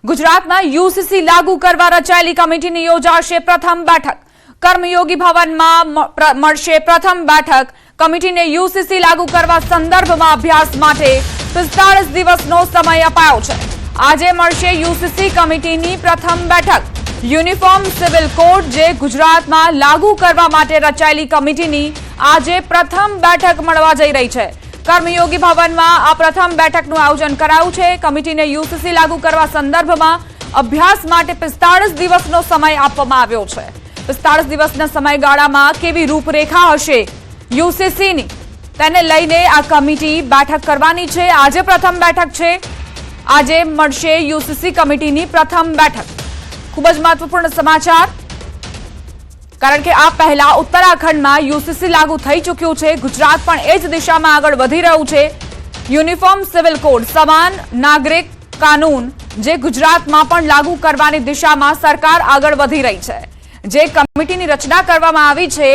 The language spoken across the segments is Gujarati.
ગુજરાતમાં યુસીસી લાગુ કરવા રચાયેલી કમિટીની યોજાશે પ્રથમ બેઠક. કર્મયોગી ભવનમાં મળશે પ્રથમ બેઠક. કમિટીને યુસીસી લાગુ કરવા સંદર્ભમાં અભ્યાસ માટે 45 દિવસનો સમય અપાયો છે. આજે મળશે યુસીસી કમિટીની પ્રથમ બેઠક. યુનિફોર્મ સિવિલ કોડ જે ગુજરાતમાં લાગુ કરવા માટે રચાયેલી કમિટીની આજે પ્રથમ બેઠક મળવા જઈ રહી છે. કર્મયોગી ભવનમાં આ પ્રથમ બેઠકનું આયોજન કરાયું છે. કમિટીને યુસીસી લાગુ કરવા સંદર્ભમાં અભ્યાસ માટે 45 દિવસનો સમય આપવામાં આવ્યો છે. 45 દિવસના સમયગાળામાં કેવી રૂપરેખા હશે યુસીસીની તેને લઈને આ કમિટી બેઠક કરવાની છે. આજે પ્રથમ બેઠક છે. આજે મળશે યુસીસી કમિટીની પ્રથમ બેઠક. ખૂબ જ મહત્વપૂર્ણ સમાચાર, કારણ કે આ પહેલા ઉત્તરાખંડમાં યુસીસી લાગુ થઈ ચૂક્યું છે. ગુજરાત પણ એ જ દિશામાં આગળ વધી રહ્યું છે. યુનિફોર્મ સિવિલ કોડ સમાન નાગરિક કાનૂન જે ગુજરાતમાં પણ લાગુ કરવાની દિશામાં સરકાર આગળ વધી રહી છે. જે કમિટીની રચના કરવામાં આવી છે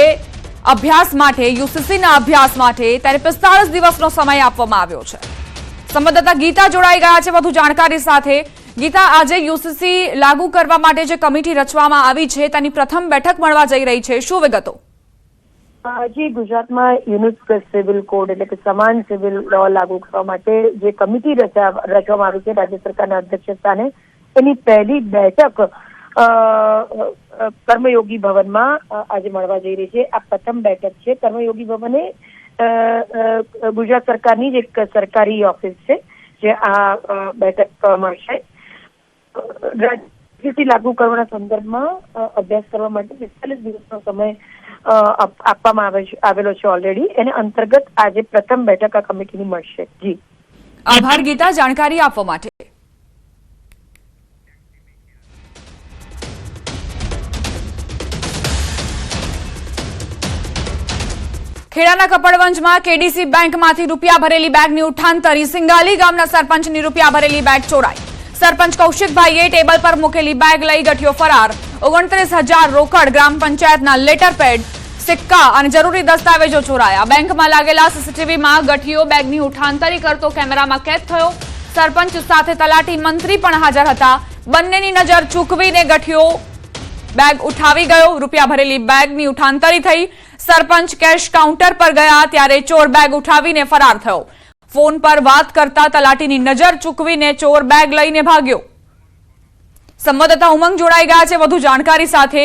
અભ્યાસ માટે, યુસીસીના અભ્યાસ માટે, તેને 45 દિવસનો સમય આપવામાં આવ્યો છે. સંવાદદાતા ગીતા જોડાઈ ગયા છે વધુ જાણકારી સાથે. ગીતા, આજે યુસીસી લાગુ કરવા માટે જે કમિટી રચવામાં આવી છે તેની પ્રથમ બેઠક મળવા જઈ રહી છે, શું વિગતો? આજે ગુજરાતમાં યુનિફોર્મ સિવિલ કોડ એટલે કે સમાન સિવિલ લો લાગુ કરવા માટે જે કમિટી રચવામાં આવી છે રાજ્ય સરકારના અધ્યક્ષસ્થાને, એની પહેલી બેઠક કર્મયોગી ભવનમાં આજે મળવા જઈ રહી છે. આ પ્રથમ બેઠક છે. કર્મયોગી ભવન એ ગુજરાત સરકારની જ એક સરકારી ઓફિસ છે જે આ બેઠક મળશે. યુસીસી લાગુ કરવાના સંદર્ભમાં અભ્યાસ કરવા માટે 45 દિવસનો સમય આપવામાં આવેલો છે ઓલરેડી. એને અંતર્ગત આજે પ્રથમ બેઠક આ કમિટીની મળશે. જી આભાર ગીતા, જાણકારી આપવા માટે. ખેડાના કપડવંજમાં કેડીસી બેંકમાંથી રૂપિયા ભરેલી બેગની ઉઠાંતરી. સિંગાલી ગામના સરપંચની રૂપિયા ભરેલી બેગ ચોરાઈ. સરપંચ કૌશિકભાઈએ ટેબલ પર મૂકેલી બેગ લઈ ગઠિયો ફરાર. 29,000 રોકડ, ગ્રામ પંચાયતના લેટર પેડ, સિક્કા અને જરૂરી દસ્તાવેજો ચોરાયા. બેંકમાં લાગેલા સીસીટીવીમાં ગઠિયો બેગની ઉઠાંતરી કરતો કેમેરામાં કેદ થયો. સરપંચ સાથે તલાટી મંત્રી પણ હાજર હતા. બંનેની નજર ચૂકવીને ગઠિયો બેગ ઉઠાવી ગયો. રૂપિયા ભરેલી બેગની ઉઠાંતરી થઈ. સરપંચ કેશ કાઉન્ટર પર ગયા ત્યારે ચોર બેગ ઉઠાવીને ફરાર થયો. ફોન પર વાત કરતા તલાટીની નજર ચૂકવીને ચોર બેગ લઈને ભાગ્યો. સંવાદદાતા ઉમંગ જોડાઈ ગયા છે વધુ જાણકારી સાથે.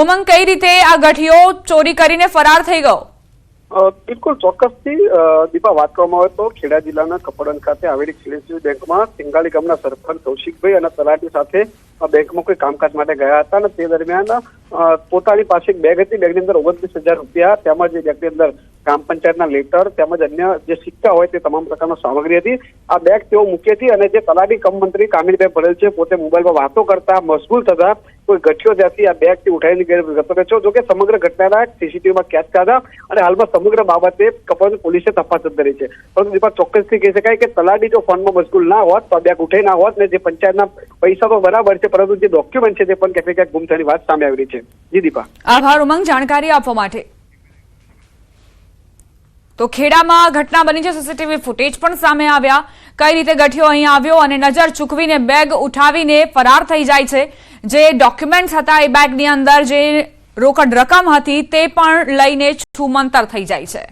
ઉમંગ, કઈ રીતે આ ગઠિયો ચોરી કરીને ફરાર થઈ ગયો? બિલકુલ ચોક્કસથી દીપા, વાત કરવામાં આવે તો ખેડા જિલ્લાના કપડવંજ ખાતે આવેલી કેડીસી બેંકમાં સિંગાલી ગામના સરપંચ કૌશિકભાઈ અને તલાટી સાથે બેંકમાં કોઈ કામકાજ માટે ગયા હતા અને તે દરમિયાન પોતાની પાસે એક બેગ હતી. બેગની અંદર 29,000 રૂપિયા તેમજ એ બેગની અંદર ગ્રામ પંચાયતના લેટર તેમજ અન્ય જે સિક્કા હોય તે તમામ પ્રકારની સામગ્રી હતી. આ બેગ તેઓ મૂકી હતી અને જે તલાટી કમ મંત્રી કામિનીભાઈ પટેલ છે પોતે મોબાઈલમાં વાતો કરતા મશગુલ થતા કોઈ ગઠિયો ત્યાંથી આ બેગથી ઉઠાવીને જતો રહ્યો છે. જોકે સમગ્ર ઘટનાના સીસીટીવીમાં કેદ થયા અને હાલમાં સમગ્ર બાબતે કપડવંજ પોલીસે તપાસ હાથ ધરી છે. પરંતુ દીપા, ચોક્કસથી કહી શકાય કે તલાટી જો ફોનમાં મશગુલ ના હોત તો આ બેગ ઉઠાઈ ના હોત ને જે પંચાયતના પૈસા તો બરાબર છે પરંતુ જે ડોક્યુમેન્ટ છે તે પણ ક્યાંક ક્યાંક ગુમ થવાની વાત સામે આવી છે. જી દીપા. આભાર ઉમંગ, જાણકારી આપવા માટે. તો ખેડામાં ઘટના બની છે. સીસીટીવી ફૂટેજ પણ સામે આવ્યા. કઈ રીતે ગઠિયો અહીં આવ્યો અને નજર ચૂકવીને બેગ ઉઠાવીને ફરાર થઈ જાય છે. જે ડોક્યુમેન્ટ્સ હતા એ બેગની અંદર, જે રોકડ રકમ હતી તે પણ લઈને છૂમંતર થઈ જાય છે.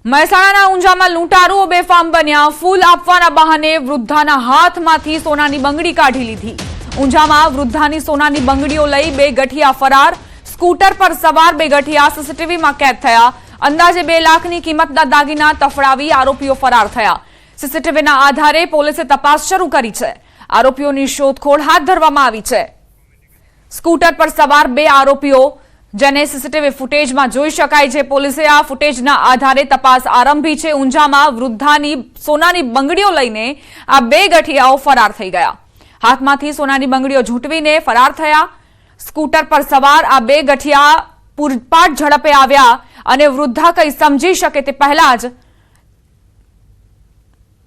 મહેસાણાના ઊંઝામાં લૂંટારુઓ બેફામ બન્યા. ફૂલ આપવાના બહાને વૃદ્ધાના હાથમાંથી સોનાની બંગડી કાઢી લીધી. ઊંઝામાં વૃદ્ધાની સોનાની બંગડીઓ લઈ બે ગઠિયા ફરાર. સ્કૂટર પર સવાર બે ગઠિયા સીસીટીવીમાં કેદ થયા. અંદાજે 2 લાખની કિંમતના દાગીના તફડાવી આરોપીઓ ફરાર થયા. સીસીટીવીના આધારે પોલીસે તપાસ શરૂ કરી છે. આરોપીઓની શોધખોળ હાથ ધરવામાં આવી છે. સ્કૂટર પર સવાર 2 આરોપીઓ જેને સીસીટીવી ફૂટેજમાં જોઈ શકાય છે. પોલીસે આ ફૂટેજના આધારે તપાસ આરંભી છે. ઊંઝામાં વૃદ્ધાની સોનાની બંગડીઓ લઈને આ 2 ગઠિયાઓ ફરાર થઈ ગયા. હાથમાંથી સોનાની બંગડીઓ ઝૂંટવીને ફરાર થયા. સ્કૂટર પર સવાર આ 2 ગઠિયા પૂરપાટ ઝડપે આવ્યા અને વૃદ્ધા કંઈ સમજી શકે તે પહેલા જ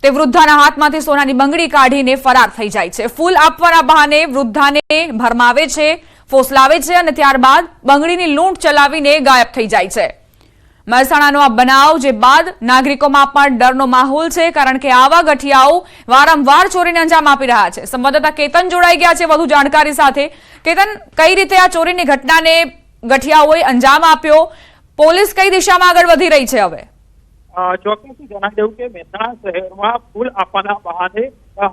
તે વૃદ્ધાના હાથમાંથી સોનાની બંગડી કાઢીને ફરાર થઈ જાય છે. ફૂલ આપવાના બહાને વૃદ્ધાને ભરમાવે છે, ફોસલાવે છે અને ત્યારબાદ બંગડીની લૂંટ ચલાવીને ગાયબ થઈ જાય છે. મહેસાણાનો આ બનાવ જે બાદ નાગરિકોમાં પણ ડરનો માહોલ છે, કારણ કે આવા ગઠિયાઓ વારંવાર ચોરીને અંજામ આપી રહ્યા છે. સંવાદદાતા કેતન જોડાઈ ગયા છે વધુ જાણકારી સાથે. કેતન, કઈ રીતે આ ચોરીની ઘટનાને ગઠિયાઓએ અંજામ આપ્યો? પોલીસ કઈ દિશામાં આગળ વધી રહી છે હવે? ચોક્કસથી જણાવી દઉં કે મહેસાણા શહેરમાં ફૂલ આપવાના બહાને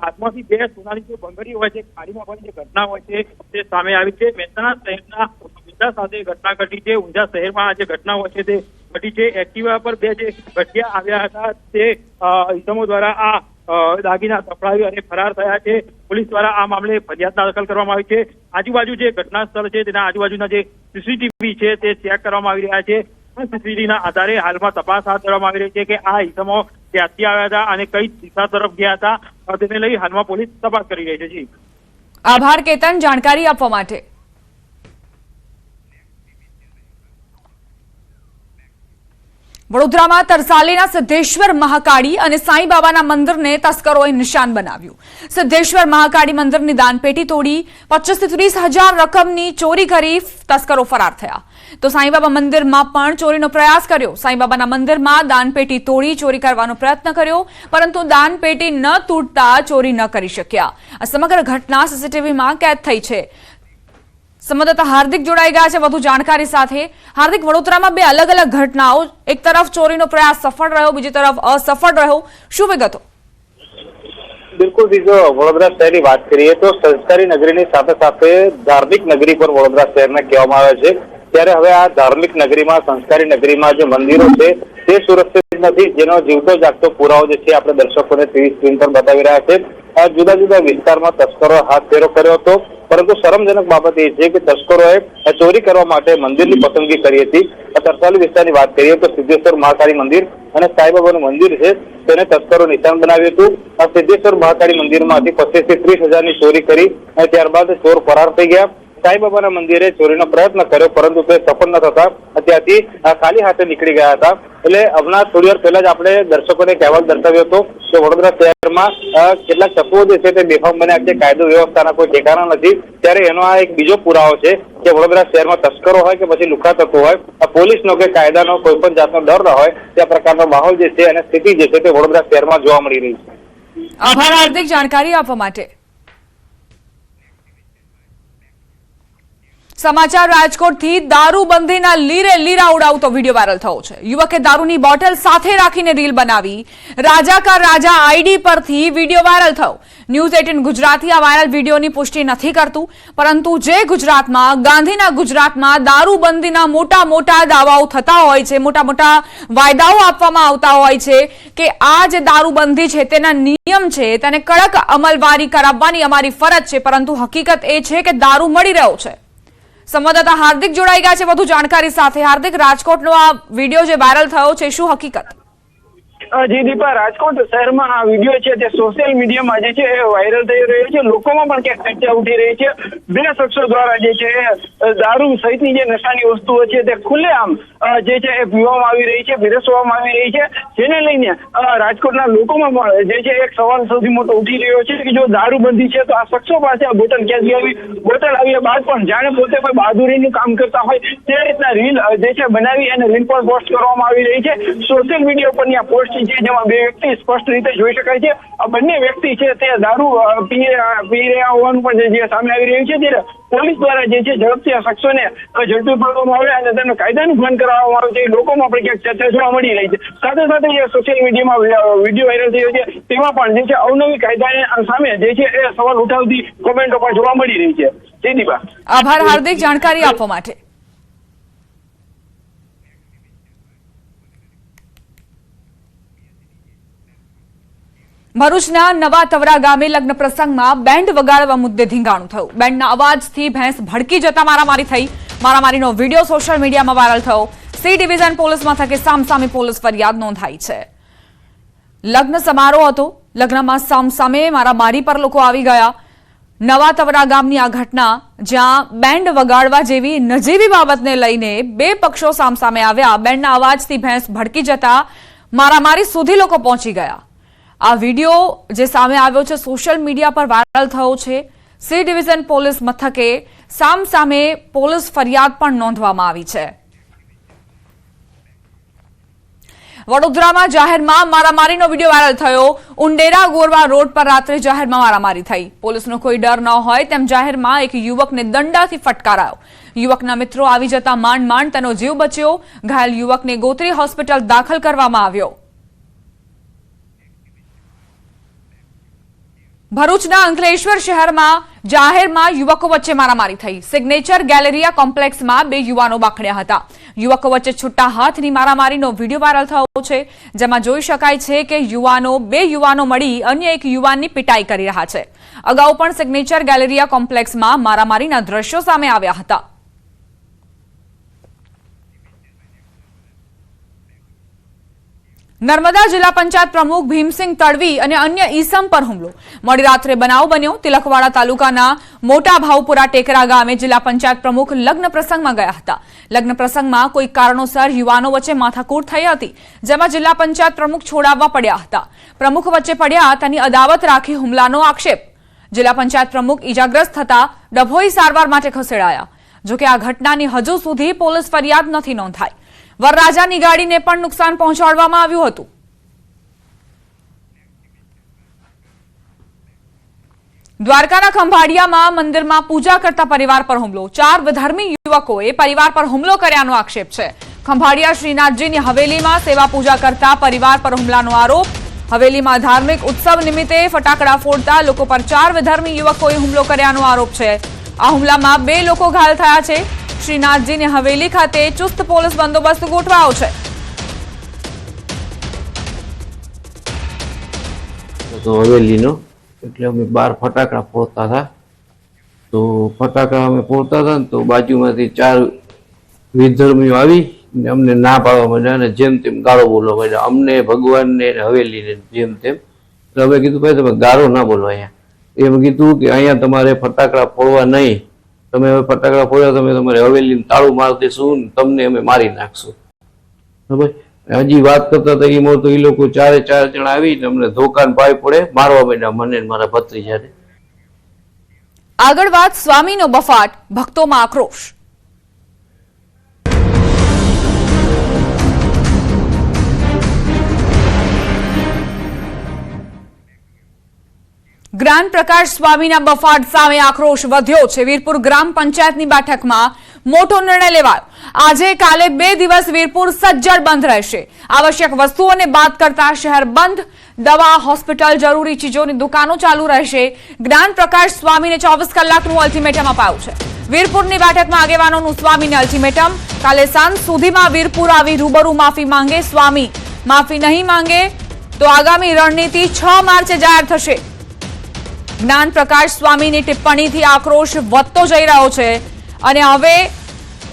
હાથમાંથી 2 સોનાની જે બંગડી હોય છે, ખાડીમાં પણ જે ઘટના હોય છે તે સામે આવી છે. મહેસાણા શહેરના ઊંઝા સાથે ઘટના ઘટી છે. ઊંઝા શહેરમાં જે ઘટના હોય છે તે ઘટી છે. એક્ટિવા પર 2 જે ગઠિયા આવ્યા હતા તે ઇસમો દ્વારા આ દાગીના સપડાવી અને ફરાર થયા છે. પોલીસ દ્વારા આ મામલે ફરિયાદ દાખલ કરવામાં આવી છે. આજુબાજુ જે ઘટના સ્થળ છે તેના આજુબાજુના જે સીસીટીવી છે તે ચેક કરવામાં આવી રહ્યા છે. સીસીટીવીના આધારે હાલમાં તપાસ હાથ ધરવામાં આવી રહી છે કે આ ઇસમો ક્યાંથી આવ્યા હતા અને કઈ દિશા તરફ ગયા હતા, તેને લઈ હાલમાં પોલીસ તપાસ કરી રહી છે. જી, આભાર કેતન જાણકારી આપવા માટે. વડોદરામાં તરસાલીના સિદ્ધેશ્વર મહાકાળી અને સાંઈબાબાના મંદિરને તસ્કરોએ નિશાન બનાવ્યું. સિદ્ધેશ્વર મહાકાળી મંદિરની દાનપેટી તોડી 25 થી 30 હજાર રકમની ચોરી કરી તસ્કરો ફરાર થયા. તો સાંઈબાબા મંદિરમાં પણ ચોરીનો પ્રયાસ કર્યો. સાંઈબાબાના મંદિરમાં દાનપેટી તોડી ચોરી કરવાનો પ્રયત્ન કર્યો, પરંતુ દાનપેટી ન તૂટતા ચોરી ન કરી શક્યા. આ સમગ્ર ઘટના સીસીટીવીમાં કેદ થઈ છે. સંવાદદાતા હાર્દિક જોડાઈ ગયા છે વધુ જાણકારી સાથે. હાર્દિક, વડોદરામાં 2 અલગ અલગ ઘટનાઓ, એક તરફ ચોરીનો પ્રયાસ સફળ રહ્યો, બીજી તરફ અસફળ રહ્યો, શું વિગતો? બિલકુલ, જો વડોદરા શહેરની વાત કરીએ તો સંસ્કારી નગરીની સાથે સાથે ધાર્મિક નગરી પર વડોદરા શહેરને કહેવામાં આવે છે. ત્યારે હવે આ ધાર્મિક નગરીમાં, સંસ્કારી નગરીમાં જે મંદિરો છે તે સુરક્ષિત નથી, જેનો જીવતો જાગતો પુરાવો જે છે આપણે દર્શકોને ટીવી સ્ક્રીન પર બતાવી રહ્યા છે. જુદા જુદા વિસ્તારમાં તસ્કરો હાથ ફેરો કર્યો હતો, પરંતુ શરમજનક બાબત એ છે કે તસ્કરોએ ચોરી કરવા માટે મંદિરની પસંદગી કરી હતી. તરસાલી વિસ્તારની વાત કરીએ તો સિદ્ધેશ્વર મહાકાળી મંદિર અને સાંઈબાબાનું મંદિર છે તેને તસ્કરો નિશાન બનાવ્યું હતું. આ સિદ્ધેશ્વર મહાકાળી મંદિરમાંથી 25 થી 30 હજારની ચોરી કરી અને ત્યારબાદ ચોર ફરાર થઈ ગયા. સાંઈબાબાના મંદિરે ચોરીનો પ્રયત્ન કર્યો, પરંતુ તે સફળ ન થતા ત્યાંથી ખાલી હાથે નીકળી ગયા હતા. એટલે હમણાં થોડી વાર પહેલા જ આપણે દર્શકોને કહેવત દર્શાવ્યો હતો કે વડોદરા શહેરમાં કેટલાક તત્વો જે છે તે બેફામ બન્યા છે, કાયદો વ્યવસ્થાના કોઈ ઠેકાણા નથી. ત્યારે એનો આ એક બીજો પુરાવો છે કે વડોદરા શહેરમાં તસ્કરો હોય કે પછી લુખ્ખા તત્વો હોય, પોલીસનો કે કાયદાનો કોઈ પણ જાતનો ડર ન હોય, તે પ્રકારનો માહોલ જે છે અને સ્થિતિ જે છે તે વડોદરા શહેરમાં જોવા મળી રહી છે. આભાર હાર્દિક જાણકારી આપવા માટે. સમાચાર રાજકોટથી. દારૂબંધીના લીરે લીરા ઉડાવતો વિડીયો વાયરલ થયો છે. યુવકે દારૂની બોટલ સાથે રાખીને રીલ બનાવી. રાજા કા રાજા આઈડી પરથી વિડીયો વાયરલ થયો. ન્યૂઝ 18 ગુજરાતી આ વાયરલ વિડીયોની પુષ્ટિ નથી કરતું, પરંતુ જે ગુજરાતમાં, ગાંધીના ગુજરાતમાં દારૂબંધીના મોટા મોટા દાવાઓ થતા હોય છે, મોટા મોટા વાયદાઓ આપવામાં આવતા હોય છે કે આ જે દારૂબંધી છે તેના નિયમ છે તેને કડક અમલવારી કરાવવાની અમારી ફરજ છે, પરંતુ હકીકત એ છે કે દારૂ મળી રહ્યો છે. સંવાદદાતા હાર્દિક જોડાઈ ગયા છે વધુ જાણકારી સાથે. હાર્દિક, રાજકોટનો આ વિડીયો જે વાયરલ થયો છે, શું હકીકત? જી દીપા, રાજકોટ શહેરમાં આ વિડીયો છે તે સોશિયલ મીડિયામાં જે છે એ વાયરલ થઈ રહ્યો છે. લોકોમાં પણ ક્યાંક ચર્ચા ઉઠી રહી છે. 2 શખ્સો દ્વારા જે છે દારૂ સહિતની જે નશાની વસ્તુઓ છે તે ખુલ્લેઆમ જે છે એ પીવામાં આવી રહી છે, પીરસવામાં આવી રહી છે, જેને લઈને રાજકોટના લોકોમાં પણ જે છે એક સવાલ સૌથી મોટો ઉઠી રહ્યો છે કે જો દારૂબંધી છે તો આ શખ્સો પાસે આ બોટલ ક્યાંથી આવી? બોટલ આવ્યા બાદ પણ જાણે પોતે કોઈ બહાદુરીનું કામ કરતા હોય તે રીતના રીલ જે છે બનાવી અને રીલ પર પોસ્ટ કરવામાં આવી રહી છે. સોશિયલ મીડિયા પરની આ પોસ્ટ છે જેમાં 2 વ્યક્તિ સ્પષ્ટ રીતે જોઈ શકાય છે. આ બંને વ્યક્તિ છે તે દારૂ પી રહ્યા હોવાનું પણ જે સામે આવી રહ્યું છે. ત્યારે પોલીસ દ્વારા જે છે ઝડપથી આ શખ્સોને ઝડપી પાડવામાં આવે અને તેનું કાયદાનું પાલન કરાવવામાં આવે છે. લોકોમાં પણ ક્યાંક ચર્ચા જોવા મળી રહી છે. સાથે સાથે જે સોશિયલ મીડિયામાં વિડીયો વાયરલ થયો છે તેમાં પણ જે છે અવનવી કાયદાની સામે જે છે એ સવાલ ઉઠાવતી કોમેન્ટો પણ જોવા મળી રહી છે. જી દીપા, આભાર હાર્દિક જાણકારી આપવા માટે. ભરૂચના નવા તવરા ગામે લગ્ન પ્રસંગમાં બેન્ડ વગાડવા મુદ્દે ધીંગાણું થયું. બેન્ડના અવાજથી ભેંસ ભડકી જતા મારામારી થઈ. મારામારીનો વિડીયો સોશિયલ મીડિયામાં વાયરલ થયો. સી ડિવિઝન પોલીસ મથકે સામસામે પોલીસ ફરિયાદ નોંધાઈ છે. લગ્ન સમારોહ હતો. લગ્નમાં સામસામે મારામારી પર લોકો આવી ગયા. નવા તવરા ગામની આ ઘટના, જ્યાં બેન્ડ વગાડવા જેવી નજીવી બાબતને લઈને 2 પક્ષો સામસામે આવ્યા. બેન્ડના અવાજથી ભેંસ ભડકી જતા મારામારી સુધી લોકો પહોંચી ગયા. આ વિડીયો જે સામે આવ્યો છે સોશિયલ મીડિયા પર વાયરલ થયો છે. સી ડિવિઝન પોલીસ મથકે સામસામે પોલીસ ફરિયાદ પણ નોંધવામાં આવી છે. વડોદરામાં જાહેરમાં મારામારીનો વિડીયો વાયરલ થયો. ઉંડેરા ગોરવા રોડ પર રાત્રે જાહેરમાં મારામારી થઈ. પોલીસનો કોઈ ડર ન હોય તેમ જાહેરમાં એક યુવકને દંડાથી ફટકારાયો. યુવકના મિત્રો આવી જતા માંડ માંડ તેનો જીવ બચ્યો. ઘાયલ યુવકને ગોત્રી હોસ્પિટલ દાખલ કરવામાં આવ્યો. ભરૂચના અંકલેશ્વર શહેરમાં જાહેરમાં યુવકો વચ્ચે મારામારી થઈ. સિગ્નેચર ગેલેરિયા કોમ્પ્લેક્સમાં બે યુવાનો બાખડ્યા હતા. યુવકો વચ્ચે છૂટા હાથની મારામારીનો વિડીયો વાયરલ થયો છે, જેમાં જોઈ શકાય છે કે બે યુવાનો મળી અન્ય એક યુવાનની પિટાઈ કરી રહ્યા છે. અગાઉ પણ સિગ્નેચર ગેલેરિયા કોમ્પ્લેક્સમાં મારામારીના દ્રશ્યો સામે આવ્યા હતા. નર્મદા જિલ્લા પંચાયત પ્રમુખ ભીમસિંહ તડવી અને અન્ય ઈસમ પર હુમલો. મોડી રાત્રે બનાવ બન્યો. તિલકવાડા તાલુકાના મોટા ભાવપુરા ટેકરા ગામે જિલ્લા પંચાયત પ્રમુખ લગ્ન પ્રસંગમાં ગયા હતા. લગ્ન પ્રસંગમાં કોઈ કારણોસર યુવાનો વચ્ચે માથાકૂટ થઈ હતી, જેમાં જિલ્લા પંચાયત પ્રમુખ છોડાવવા પડ્યા હતા. પ્રમુખ વચ્ચે પડ્યા તેની અદાવત રાખી હુમલાનો આક્ષેપ. જિલ્લા પંચાયત પ્રમુખ ઈજાગ્રસ્ત થતા ડભોઈ સારવાર માટે ખસેડાયા. જોકે આ ઘટનાની હજુ સુધી પોલીસ ફરિયાદ નથી નોંધાઈ. વરરાજાની ગાડીને પણ નુકસાન પહોંચાડવામાં આવ્યું હતું. દ્વારકાના ખંભાળિયામાં મંદિરમાં પૂજા કરતા પરિવાર પર હુમલો. 4 વિધર્મી યુવકોએ પરિવાર પર હુમલો કર્યાનો આક્ષેપ છે. ખંભાળિયા શ્રીનાથજીની હવેલીમાં સેવા પૂજા કરતા પરિવાર પર હુમલાનો આરોપ. હવેલીમાં ધાર્મિક ઉત્સવ નિમિત્તે ફટાકડા ફોડતા લોકો પર 4 વિધર્મી યુવકોએ હુમલો કર્યાનો આરોપ છે. આ હુમલામાં 2 લોકો ઘાયલ થયા છે. શ્રીનાથજીની હવેલી ખાતે ચુસ્ત પોલીસ બંદોબસ્ત ગોઠવાયો છે. તો હવેલીનો એટલે અમે 12 ફટાકડા ફોડતા હતા. તો ફટાકડા અમે ફોડતા હતા ને તો બાજુમાંથી 4 વિધર્મીઓ આવી ને અમને ના પાડવા માંડ્યા અને જેમ તેમ ગાળો બોલવા માંડ્યા, અમને, ભગવાનને, હવેલીને જેમ તેમ. તો અમે કીધું ભાઈ તમે ગાળો ના બોલો અહીંયા. એમ કીધું કે અહીંયા તમારે ફટાકડા ફોડવા નહીં, તમે હવે ફટાકડા ફોડ્યા તમે તમારે હવેલીને તાળું મારી દેશું ને તમને અમે મારી નાખશું. બરાબર. હજી વાત કરતા હતા એમાં તો એ લોકો 4 જણા આવીને અમને ધોકાન પાઈ પડે મારવા માંડ્યા, મને મારા ભત્રીજાને. આગળ વાત સ્વામીનો બફાટ, ભક્તોમાં આક્રોશ. જ્ઞાન પ્રકાશ સ્વામીના બફાટ સામે આક્રોશ વધ્યો છે. વીરપુર ગ્રામ પંચાયતની બેઠકમાં મોટો નિર્ણય લેવાયો. આજે કાલે 2 દિવસ વીરપુર સજ્જડ બંધ રહેશે. આવશ્યક વસ્તુઓને બાદ કરતા શહેર બંધ. દવા, હોસ્પિટલ, જરૂરી ચીજોની દુકાનો ચાલુ રહેશે. જ્ઞાન પ્રકાશ સ્વામીને 24 કલાકનું અલ્ટિમેટમ અપાયું છે. વીરપુરની બેઠકમાં આગેવાનોનું સ્વામીને અલ્ટિમેટમ. કાલે સાંજ સુધીમાં વીરપુર આવી રૂબરૂ માફી માંગે. સ્વામી માફી નહીં માંગે તો આગામી રણનીતિ 6 માર્ચે જાહેર થશે. જ્ઞાન પ્રકાશ સ્વામીની ટિપ્પણીથી આક્રોશ વધતો જઈ રહ્યો છે અને હવે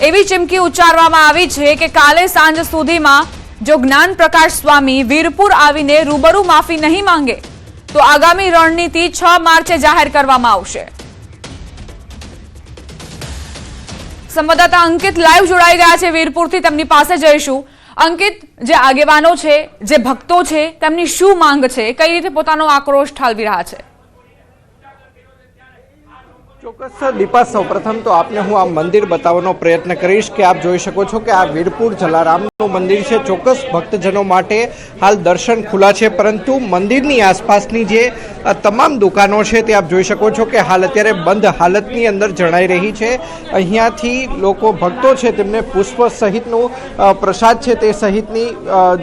એવી ચીમકી ઉચ્ચારવામાં આવી છે કે કાલે સાંજ સુધીમાં જો જ્ઞાન પ્રકાશ સ્વામી વીરપુર આવીને રૂબરૂ માફી નહીં માંગે તો આગામી રણનીતિ 6 માર્ચે જાહેર કરવામાં આવશે. સંવાદદાતા અંકિત લાઈવ જોડાઈ ગયા છે વીરપુરથી, તેમની પાસે જઈશું. અંકિત, જે આગેવાનો છે, જે ભક્તો છે, તેમની શું માંગ છે, કઈ રીતે પોતાનો આક્રોશ ઠાલવી રહ્યા છે? ચોક્કસ દીપા, સૌપ્રથમ તો આપને હું આ મંદિર બતાવવાનો પ્રયત્ન કરીશ કે આપ જોઈ શકો છો કે આ વીરપુર જલારામનું મંદિર છે. ચોક્કસ ભક્તજનો માટે હાલ દર્શન ખુલ્લા છે, પરંતુ મંદિરની આસપાસની જે તમામ દુકાનો છે તે આપ જોઈ શકો છો કે હાલ અત્યારે બંધ હાલતની અંદર જણાઈ રહી છે. અહીંયાથી લોકો, ભક્તો છે, તેમને પુષ્પ સહિતનું પ્રસાદ છે તે સહિતની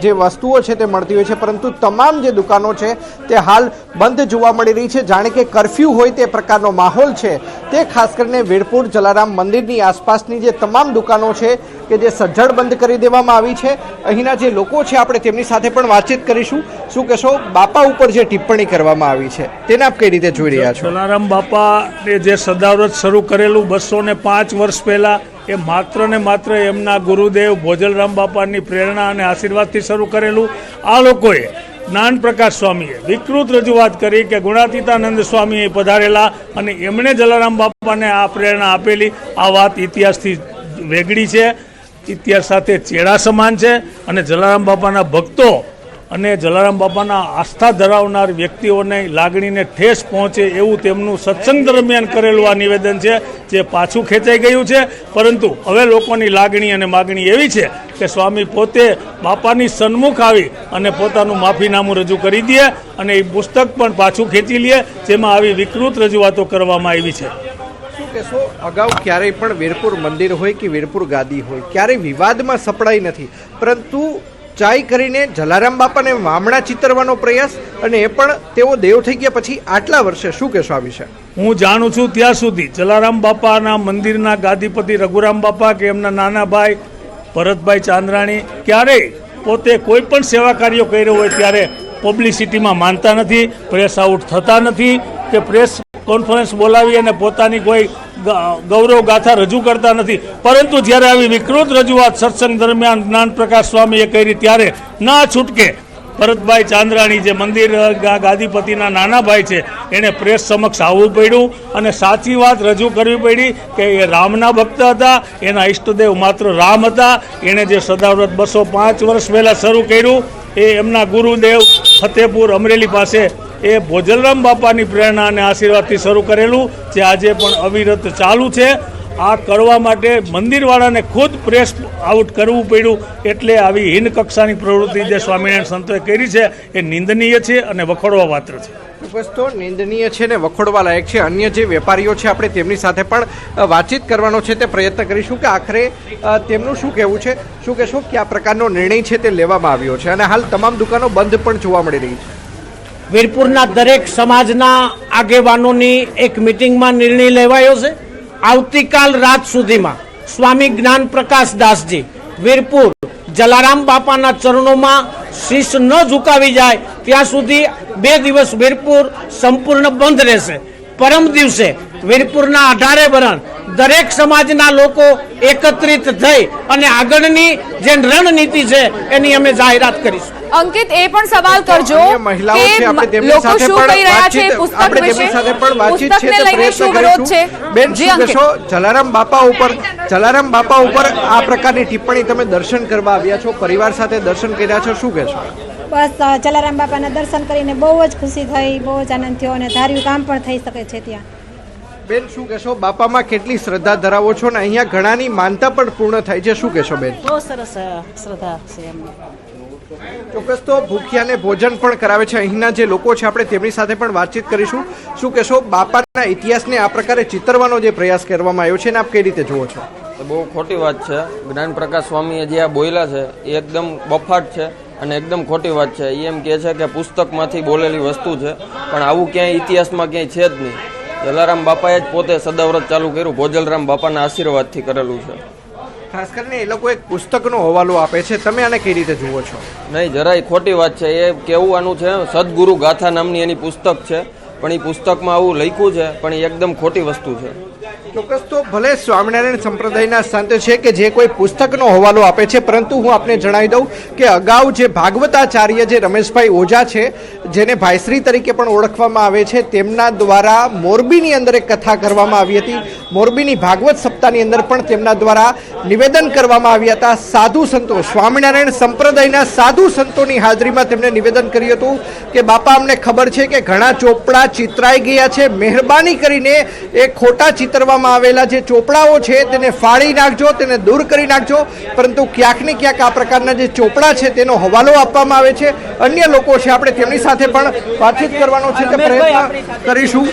જે વસ્તુઓ છે તે મળતી હોય છે, પરંતુ તમામ જે દુકાનો છે તે હાલ બંધ જોવા મળી રહી છે. જાણે કે કરફ્યુ હોય તે પ્રકારનો માહોલ છે. તે ખાસ કરીને વીરપુર જલારામ મંદિરની આસપાસની જે તમામ દુકાનો છે કે જે સજ્જડ બંધ કરી દેવામાં આવી છે. અહીંના જે લોકો છે આપણે તેમની સાથે પણ વાતચીત કરીશું. શું કહેશો બાપા ઉપર જે ટિપ્પણી કરવામાં આવી છે તેને આપ કઈ રીતે જોઈ રહ્યા છો? જલારામ બાપાએ જે સદાવ્રત શરૂ કરેલું 205 વર્ષ પહેલાં, એ માત્ર ને માત્ર એમના ગુરુદેવ ભોજલરામ બાપાની પ્રેરણા અને આશીર્વાદથી શરૂ કરેલું. આ લોકોએ જ્ઞાન પ્રકાશ સ્વામીએ વિકૃત રજૂઆત કરી કે ગુણાતીતાનંદ સ્વામી પધારેલા અને એમણે જલારામ બાપાને આ પ્રેરણા આપેલી. આ વાત ઇતિહાસથી વેગળી છે, ઇતિહાસ સાથે ચેડા સમાન છે અને જલારામ બાપાના ભક્તો અને જલારામ બાપાના આસ્થા ધરાવનાર વ્યક્તિઓને લાગણીને ઠેસ પહોંચે એવું તેમનું સત્સંગ દરમિયાન કરેલું આ નિવેદન છે, જે પાછું ખેંચાઈ ગયું છે. પરંતુ હવે લોકોની લાગણી અને માગણી એવી છે કે સ્વામી પોતે બાપાની સન્મુખ આવી અને પોતાનું માફીનામું રજૂ કરી દે અને એ પુસ્તક પણ પાછું ખેંચી લે, જેમાં આવી વિકૃત રજૂઆતો કરવામાં આવી છે. શું કહેશો, અગાઉ ક્યારેય પણ વીરપુર મંદિર હોય કે વીરપુર ગાદી હોય ક્યારેય વિવાદમાં સપડાઈ નથી, પરંતુ ચાઈ કરીને જલારામ બાપાને વામણા ચિતરવાનો પ્રયાસ, અને એ પણ તેઓ દેવ થઈ ગયા પછી આટલા વર્ષે. શું કહેશો આ વિશે? હું જાણું છું ત્યાં સુધી જલારામ બાપાના મંદિરના ગાદીપતિ રઘુરામ બાપા કે એમના નાના ભાઈ ભરતભાઈ ચાંદ્રાણી ક્યારેય પોતે કોઈ પણ સેવા કાર્યો કર્યો હોય ત્યારે પબ્લિસિટીમાં માનતા નથી, પ્રેસ આઉટ થતા નથી કે પ્રેસ કોન્ફરન્સ બોલાવી અને પોતાની કોઈ ગૌરવ ગાથા રજૂ કરતા નથી. પરંતુ જ્યારે આવી વિકૃત રજૂઆત સત્સંગ દરમિયાન જ્ઞાન પ્રકાશ સ્વામીએ કરી ત્યારે ના છૂટકે ભરતભાઈ ચાંદ્રાણી જે મંદિર ગાદીપતિના નાના ભાઈ છે એણે પ્રેસ સમક્ષ આવવું પડ્યું અને સાચી વાત રજૂ કરવી પડી કે એ રામના ભક્ત હતા, એના ઈષ્ટદેવ માત્ર રામ હતા. એણે જે સદાવ્રત 205 વર્ષ પહેલાં શરૂ કર્યું એ એમના ગુરુદેવ ફતેપુર અમરેલી પાસે એ ભોજલરામ બાપાની પ્રેરણા અને આશીર્વાદથી શરૂ કરેલું, જે આજે પણ અવિરત ચાલુ છે. આ કરવા માટે મંદિરવાળાને ખુદ પ્રેસ આઉટ કરવું પડ્યું. એટલે આવી હીન કક્ષાની પ્રવૃત્તિ જે સ્વામિનારાયણ સંતોએ કરી છે એ નિંદનીય છે અને વખોડવા પાત્ર છે. વસ્તુ નિંદનીય છે ને વખોડવા લાયક છે. અન્ય જે વેપારીઓ છે આપણે તેમની સાથે પણ વાતચીત કરવાનો છે તે પ્રયત્ન કરીશું કે આખરે તેમનું શું કહેવું છે. શું કહેશો, કયા પ્રકારનો નિર્ણય છે તે લેવામાં આવ્યો છે, અને હાલ તમામ દુકાનો બંધ પણ જોવા મળી રહી છે. વીરપુરના દરેક સમાજના આગેવાનોની એક મિટિંગમાં નિર્ણય લેવાયો છે. આવતીકાલ રાત સુધીમાં સ્વામી જ્ઞાન પ્રકાશ દાસજી વીરપુર જલારામ બાપાના ચરણોમાં શીશ ન ઝુકાવી જાય ત્યાં સુધી 2 દિવસ વીરપુર સંપૂર્ણ બંધ રહેશે. પરમ દિવસે વીરપુરના 18 વરણ દરેક સમાજના લોકો એકત્રિત થઈ અને આગળની જે રણનીતિ છે એની અમે જાહેરાત કરીશું. અંકિત, એ પણ સવાલ કરજો કે લોકો શું કહી રહ્યા છે પુસ્તક વિશે, પુસ્તકને લઈને શું વિરોધ છે? બેન, શું કહેશો, જલારામ બાપા ઉપર આ પ્રકારની ટિપ્પણી, તમે દર્શન કરવા આવ્યા છો, પરિવાર સાથે દર્શન કર્યા છો, શું કહેશો? બસ જલારામ બાપાના દર્શન કરીને બહુ જ ખુશી થઈ, બહુ જ આનંદ થયો, અને ધાર્યું કામ પણ થઈ શકે છે ત્યાં. બેન, શું કહેશો, બાપામાં કેટલી શ્રદ્ધા ધરાવો છો ને અહીંયા ઘણાની માનતા પણ પૂર્ણ થાય છે, શું કહેશો બેન? બહુ સરસ શ્રદ્ધા છે એમને. ચોક્કસ તો ભૂખ્યાને ભોજન પણ કરાવે છે. અહીંના જે લોકો છે આપણે તેમની સાથે પણ વાતચીત કરીશું. શું કહેશો, બાપાના ઇતિહાસને આ પ્રકારે ચિતરવાનો જે પ્રયાસ કરવામાં આવ્યો છે ને આપ કઈ રીતે જુઓ છો? બહુ ખોટી વાત છે. જ્ઞાન પ્રકાશ સ્વામીએ જે આ બોલ્યા છે એ એકદમ બફાટ છે અને એકદમ ખોટી વાત છે. એ એમ કહે છે કે પુસ્તકમાંથી બોલેલી વસ્તુ છે, પણ આવું ક્યાંય ઇતિહાસમાં ક્યાંય છે જ નહીં. જલારામ બાપાએ જ પોતે સદાવ્રત ચાલુ કર્યું, ભોજલરામ બાપાના આશીર્વાદથી કરેલું છે. ખાસ કરીને એ લોકો એક પુસ્તકનો હવાલો આપે છે, તમે આને કઈ રીતે જુઓ છો? નહીં, જરાય ખોટી વાત છે. એ કેવું આનું છે, સદગુરુ ગાથા નામની એની પુસ્તક છે, પણ એ પુસ્તકમાં આવું લખ્યું છે, પણ એ એકદમ ખોટી વસ્તુ છે. ચોક્કસ તો ભલે સ્વામિનારાયણ સંપ્રદાયના સંત છે કે જે કોઈ પુસ્તકનો હવાલો આપે છે, પરંતુ હું આપને જણાવી દઉં કે અગાઉ જે ભાગવતાચાર્ય જે રમેશભાઈ ઓઝા છે, જેને ભાઈશ્રી તરીકે પણ ઓળખવામાં આવે છે, તેમના દ્વારા મોરબીની અંદર એક કથા કરવામાં આવી હતી. મોરબીની ભાગવત સપ્તાહની અંદર પણ તેમના દ્વારા નિવેદન કરવામાં આવ્યા હતા. સાધુ સંતો, સ્વામિનારાયણ સંપ્રદાયના સાધુ સંતોની હાજરીમાં તેમણે નિવેદન કર્યું હતું કે બાપા, અમને ખબર છે કે ઘણા ચોપડા ચિતરાઈ ગયા છે, મહેરબાની કરીને એ ખોટા ચિતરવામાં આવેલા જે ચોપડાઓ છે તેને ફાડી નાખજો, તેને દૂર કરી નાખજો. પરંતુ ક્યાંક ને ક્યાંક આ પ્રકારના જે ચોપડા છે તેનો હવાલો આપવામાં આવે છે. અન્ય લોકો છે, આપણે તેમની સાથે પણ વાતચીત કરવાનો છે તે પ્રયત્ન કરીશું.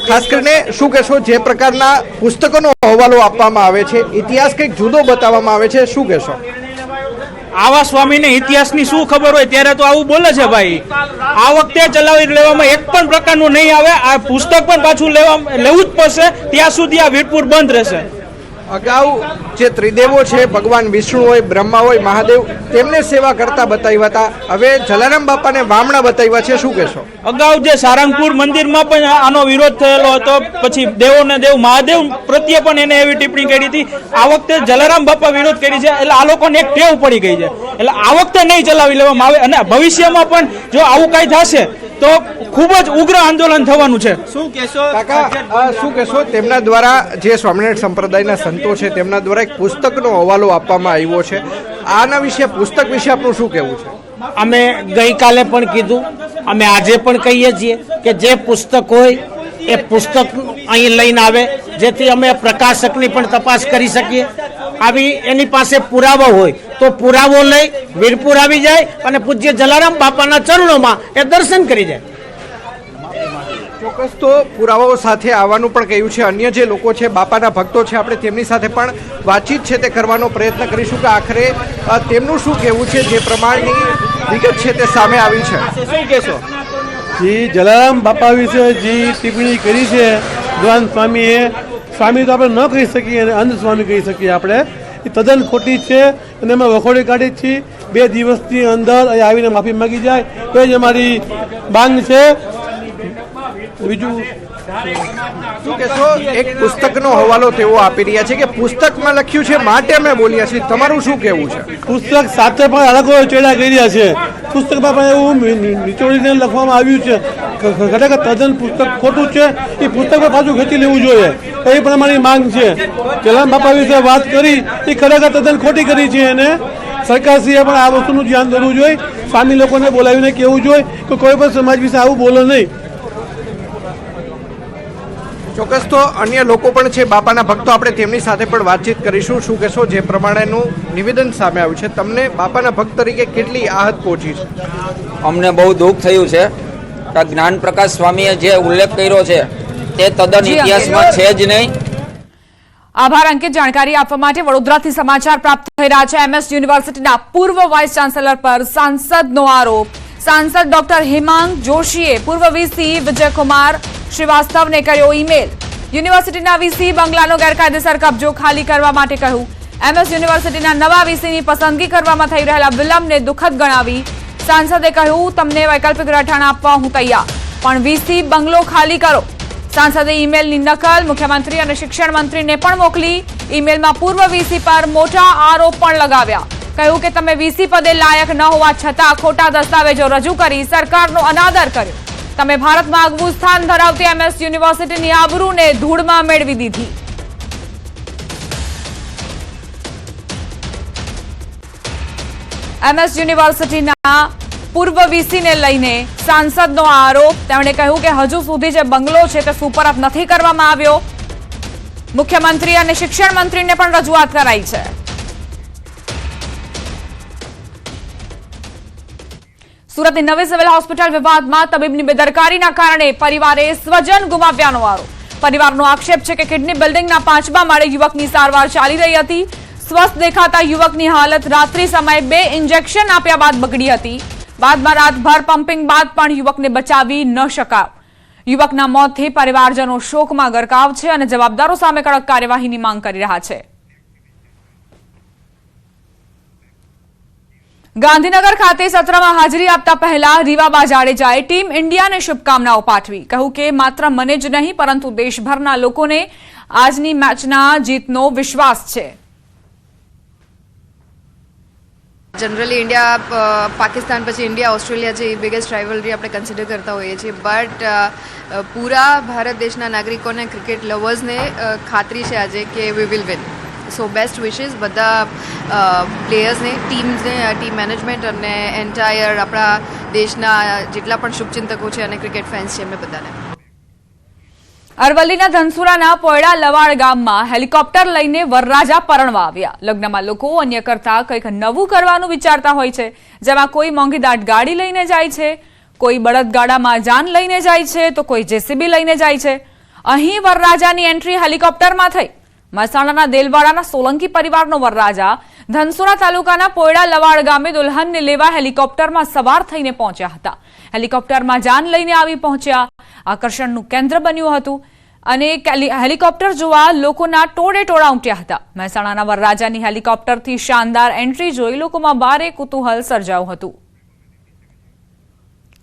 ખાસ કરીને શું કહેશો, જે પ્રકારના પુસ્તકોનો હવાલો આપવામાં આવે છે, ઇતિહાસ કંઈક જુદો બતાવવામાં આવે છે, શું કહેશો? આવા સ્વામીને ઇતિહાસની શું ખબર હોય ત્યારે તો આવું બોલે છે ભાઈ. આ વખતે ચલાવી લેવામાં એક પણ પ્રકારનું નહીં આવે. આ પુસ્તક પણ પાછું લેવું જ પડશે. ત્યાં સુધી આ વીરપુર બંધ રહેશે. અગાઉ જે ત્રિદેવો છે, ભગવાન વિષ્ણુ હોય, બ્રહ્મા હોય, મહાદેવ, તેમને સેવા કરતા બતાવ્યા હતા. હવે જલારામ બાપાને વામણા બતાવ્યા છે, શું કહેશો? અગાઉ જે સારંગપુર મંદિરમાં પણ આનો વિરોધ થયેલો હતો, પછી દેવોને દેવ મહાદેવ પ્રત્યે પણ એને એવી ટિપ્પણી કરી હતી. આ વખતે જલારામ બાપા વિરોધ કરી છે, એટલે આ લોકોને એક ટેવ પડી ગઈ છે. એટલે આ વખતે નહીં ચલાવી લેવામાં આવે, અને ભવિષ્યમાં પણ જો આવું કાંઈ થશે તો ખૂબ જ ઉગ્ર આંદોલન થવાનું છે. શું કહેશો કાકા, શું કહેશો, તેમના દ્વારા જે સ્વામિનારાયણ સંપ્રદાયના સંતો છે તેમના દ્વારા એક પુસ્તકનો હવાલો આપવામાં આવ્યો છે, આના વિશે, પુસ્તક વિશે આપનું શું કહેવું છે? અમે ગઈકાલે પણ કીધું, અમે આજે પણ કહીએ છીએ કે જે પુસ્તક હોય એ પુસ્તક અહીં લઈને આવે, જેથી અમે પ્રકાશકની પણ તપાસ કરી શકીએ. આવી એની પાસે પુરાવો હોય તો પુરાવો લઈ વીરપુર આવી જાય અને પૂજ્ય જલારામ બાપાના ચરણોમાં એ દર્શન કરી જાય. ચોક્કસ તો પુરાવાઓ સાથે આવવાનું પણ કહ્યું છે. અન્ય જે લોકો છે, બાપાના ભક્તો છે, આપણે તેમની સાથે પણ વાતચીત છે તે કરવાનો પ્રયત્ન કરીશું કે આખરે તેમનું શું કહેવું છે. જે પ્રમાણની વિગત છે તે સામે આવી છે. શું કહેશો? જે જલારામ બાપા વિશે જે ટિપ્પણી કરી છે દ્વાન સ્વામીએ, સ્વામી તો આપણે ન કહી શકીએ અને અંધ સ્વામી કહી શકીએ આપણે, એ તદ્દન ખોટી છે અને એમાં વખોડી કાઢી છીએ. 2 દિવસની અંદર અહીં આવીને માફી માગી જાય તો જ અમારી માંગ છે. બીજું શું કહેશો? એક પુસ્તકનો હવાલો તેઓ આપી રહ્યા છે કે પુસ્તકમાં લખ્યું છે માટે અમે બોલ્યા છીએ. તમારું શું કહેવું છે? પુસ્તક સાથે પણ અલગ ચેડા કર્યા છે. પુસ્તકમાં પણ એવું નિચોડીને લખવામાં આવ્યું છે. ખરેખર તદ્દન પુસ્તક ખોટું છે. એ પુસ્તકમાં પાછું ખેંચી લેવું જોઈએ, એ પણ અમારી માંગ છે. જલારામ બાપા વિશે વાત કરી એ ખરેખર તદ્દન ખોટી કરી છે અને સરકારશ્રીએ પણ આ વસ્તુનું ધ્યાન દોરવું જોઈએ. સ્વામી લોકોને બોલાવીને કહેવું જોઈએ કે કોઈ પણ સમાજ વિશે આવું બોલો નહીં. ચોક્કસ તો અન્ય લોકો પણ છે, બાપાના ભક્તો, આપણે તેમની સાથે પણ વાતચીત કરીશું. શું કહેશો? જે પ્રમાણેનું નિવેદન સામે આવ્યું છે, તમને બાપાના ભક્ત તરીકે કેટલી આહત પહોંચી છે? અમને બહુ દુઃખ થયું છે કે જ્ઞાન પ્રકાશ સ્વામીએ જે ઉલ્લેખ કર્યો છે તે તદ્દન ઇતિહાસમાં છે જ નહીં. આભાર અંકિત. જાણકારી આપવા માટે વડોદરાથી સમાચાર પ્રાપ્ત થઈ રહ્યા છે. MS યુનિવર્સિટીના પૂર્વ વાઇસ ચાન્સેલર પર સાંસદનો આરોપ. સાંસદ ડોક્ટર હેમાંગ જોશીએ પૂર્વ VC વિજયકુમાર શ્રીવાસ્તવને કર્યો ઈમેલ. યુનિવર્સિટીના VC બંગલાનો ગેરકાયદેસર કબજો ખાલી કરવા માટે કહ્યું. MS યુનિવર્સિટીના નવા VCની પસંદગી કરવામાં થઈ રહેલા વિલંબને દુઃખદ ગણાવી સાંસદે કહ્યું, તમને વૈકલ્પિક રહેઠાણ આપવા હું તૈયાર, પણ VC બંગલો ખાલી કરો. સાંસદે ઈમેલની નકલ મુખ્યમંત્રી અને શિક્ષણ મંત્રીને પણ મોકલી. ઈમેલમાં પૂર્વ VC પર મોટા આરોપ પણ લગાવ્યા. કહ્યું કે તમે VC પદે લાયક ન હોવા છતાં ખોટા દસ્તાવેજો રજૂ કરી સરકારનો અનાદર કર્યો. તમે ભારતમાં આગવું સ્થાન ધરાવતી MS યુનિવર્સિટીની આબરૂને ધૂળમાં મેળવી દીધી. MS યુનિવર્સિટીના પૂર્વ VC ને લઈને સાંસદનો આરોપ. તેમણે કહ્યું કે હજુ સુધી જે બંગલો છે તે સુપરત નથી કરવામાં આવ્યો. મુખ્યમંત્રી અને શિક્ષણ મંત્રીને પણ રજૂઆત કરાઈ છે. સુરતની નવી સિવિલ હોસ્પિટલ વિવાદમાં તબીબની બેદરકારીના કારણે પરિવારે સ્વજન ગુમાવ્યાનો આરોપ. પરિવારનો આક્ષેપ છે કે કિડની બિલ્ડિંગના 5મા માળે યુવકની સારવાર ચાલી રહી હતી. સ્વસ્થ દેખાતા યુવકની હાલત રાત્રિ સમયે 2 ઇન્જેક્શન આપ્યા બાદ બગડી હતી. બાદમાં રાતભર પમ્પિંગ બાદ પણ યુવકને બચાવી ન શકાયો. યુવકના મોતથી પરિવારજનો શોકમાં ગરકાવ છે અને જવાબદારો સામે કડક કાર્યવાહીની માંગ કરી રહ્યા છે. ગાંધીનગર ખાતે સત્રમાં હાજરી આપતા પહેલા રીવાબા જાડેજાએ ટીમ ઇન્ડિયાને શુભકામનાઓ પાઠવી. કહ્યું કે માત્ર મને જ નહીં પરંતુ દેશભરના લોકોને આજની મેચના જીતનો વિશ્વાસ છે. જનરલી ઇન્ડિયા પાકિસ્તાન પછી ઇન્ડિયા ઓસ્ટ્રેલિયા જે બિગેસ્ટ રાઇવલરી આપણે કન્સિડર કરતા હોઈએ છીએ, બટ પૂરા ભારત દેશના નાગરિકોને, ક્રિકેટ લવર્સને ખાતરી છે આજે કે we will win. So best wishes બધા પ્લેયર્સને, ટીમ્સને, ટીમ મેનેજમેન્ટ અને એન્ટાયર આપણા દેશના જેટલા પણ શુભચિંતકો છે અને ક્રિકેટ ફેન્સ છે એમને બધાને. અરવલ્લીના ધનસુરાના પોયડા લવાડ ગામમાં હેલિકોપ્ટર લઈને વરરાજા પરણવા આવ્યા. લગ્નમાં લોકો અન્ય કરતા કંઈક નવું કરવાનું વિચારતા હોય છે, જેમાં કોઈ મોંઘીદાટ ગાડી લઈને જાય છે, કોઈ બળદગાડામાં જાન લઈને જાય છે, તો કોઈ JCB લઈને જાય છે. અહીં વરરાજાની એન્ટ્રી હેલિકોપ્ટરમાં થઈ. મહેસાણાના દેલવાડાના સોલંકી પરિવારનો વરરાજા ધનસુરા તાલુકાના પોયડા લવાડ ગામે દુલ્હનને લેવા હેલિકોપ્ટરમાં સવાર થઈને પહોંચ્યા હતા. હેલિકોપ્ટરમાં જાન લઈને આવી પહોંચ્યા. આકર્ષણનું કેન્દ્ર બન્યું હતું અને હેલિકોપ્ટર જોવા લોકોના ટોળે ટોળા ઉમટ્યા હતા. મહેસાણાના વરરાજાની હેલિકોપ્ટરથી શાનદાર એન્ટ્રી જોઈ લોકોમાં ભારે કુતૂહલ સર્જાયું હતું.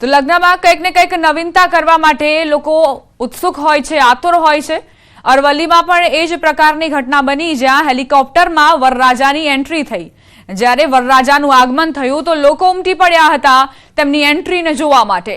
તો લગ્નમાં કંઈક ને કંઈક નવીનતા કરવા માટે લોકો ઉત્સુક હોય છે, આતુર હોય છે. અરવલ્લીમાં પણ એ જ પ્રકારની ઘટના બની, જ્યાં હેલિકોપ્ટરમાં વરરાજાની એન્ટ્રી થઈ. જ્યારે વરરાજાનું આગમન થયું તો લોકો ઉમટી પડ્યા હતા તેમની એન્ટ્રીને જોવા માટે.